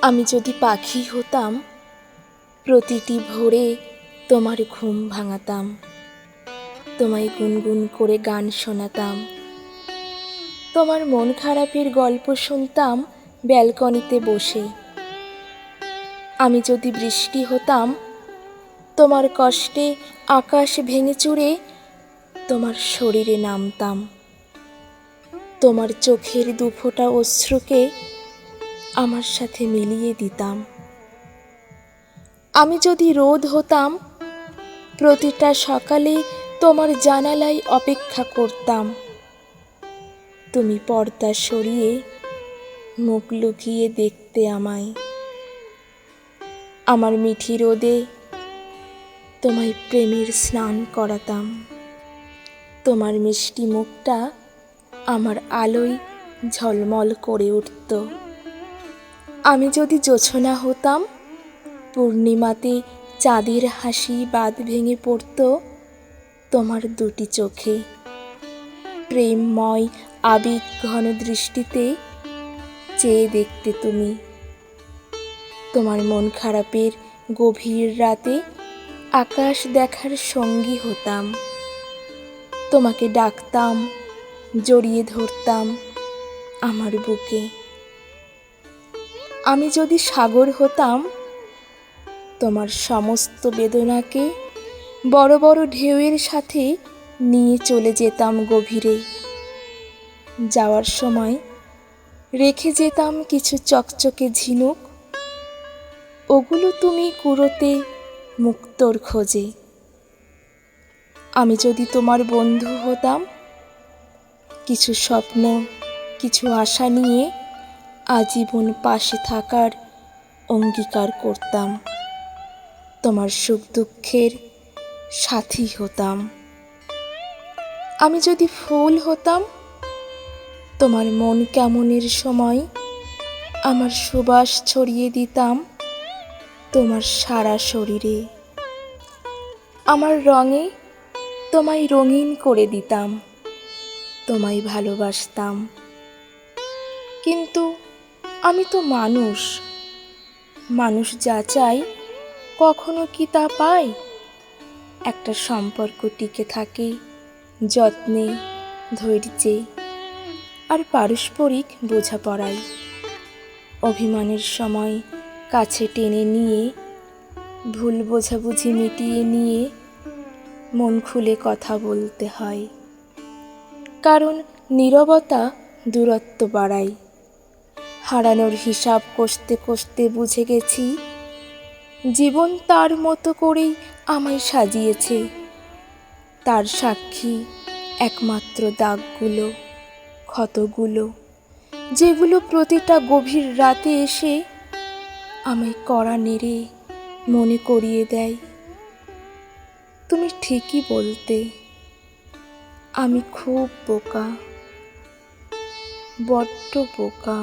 আমি যদি পাখি হতাম, প্রতিটি ভোরে তোমার ঘুম ভাঙাতাম, তোমায় গুনগুন করে গান শোনাতাম, তোমার মন খারাপের গল্প শুনতাম ব্যালকনিতে বসে। আমি যদি বৃষ্টি হতাম, তোমার কষ্টে আকাশ ভেঙে চুরে তোমার শরীরে নামতাম, তোমার চোখের দুফোঁটা অশ্রুকে আমার সাথে মিলিয়ে দিতাম। আমি যদি রোদ হতাম, প্রতিটা সকালে তোমার জানালায় অপেক্ষা করতাম, তুমি পর্দা সরিয়ে মুখ লুকিয়ে দেখতে আমায়। আমার মিঠি রোদে তোমায় প্রেমের স্নান করাতাম, তোমার মিষ্টি মুখটা আমার আলোয় ঝলমল করে উঠত। আমি যদি জোছনা হতাম, পূর্ণিমাতে চাঁদের হাসি বাঁধ ভেঙে পড়ত তোমার দুটি চোখে, প্রেমময় আবেগ ঘন দৃষ্টিতে চেয়ে দেখতে তুমি। তোমার মন খারাপের গভীর রাতে আকাশ দেখার সঙ্গী হতাম, তোমাকে ডাকতাম, জড়িয়ে ধরতাম আমার বুকে। আমি যদি সাগর হতাম, তোমার সমস্ত বেদনাকে বড় বড় ঢেউয়ের সাথে নিয়ে চলে যেতাম গভীরে। যাওয়ার সময় রেখে যেতাম কিছু চকচকে ঝিনুক, ওগুলো তুমি কুড়োতে মুক্তোর খোঁজে। আমি যদি তোমার বন্ধু হতাম, কিছু স্বপ্ন কিছু আশা নিয়ে আজীবন পাশে থাকার অঙ্গীকার করতাম, তোমার সুখ দুঃখের সাথী হতাম। আমি যদি ফুল হতাম, তোমার মন কেমনের সময় আমার সুবাস ছড়িয়ে দিতাম তোমার সারা শরীরে। আমার রঙে তোমায় রঙিন করে দিতাম, তোমায় ভালোবাসতাম। কিন্তু আমি তো মানুষ, মানুষ যা চায় কখনো কি তা পায়? একটা সম্পর্ক টিকে থাকে যত্নে, ধৈর্যে আর পারস্পরিক বোঝাপড়ায়। অভিমানের সময় কাছে টেনে নিয়ে, ভুল বোঝাবুঝি মিটিয়ে নিয়ে মন খুলে কথা বলতে হয়, কারণ নীরবতা দূরত্ব বাড়ায়। হারানোর হিসাব কষতে কষতে বুঝে গেছি, জীবন তার মতো করেই আমায় সাজিয়েছে। তার সাক্ষী একমাত্র দাগগুলো, ক্ষতগুলো, যেগুলো প্রতিটা গভীর রাতে এসে আমায় কড়া নেড়ে মনে করিয়ে দেয়, তুমি ঠিকই বলতে, আমি খুব বোকা, বড্ড বোকা।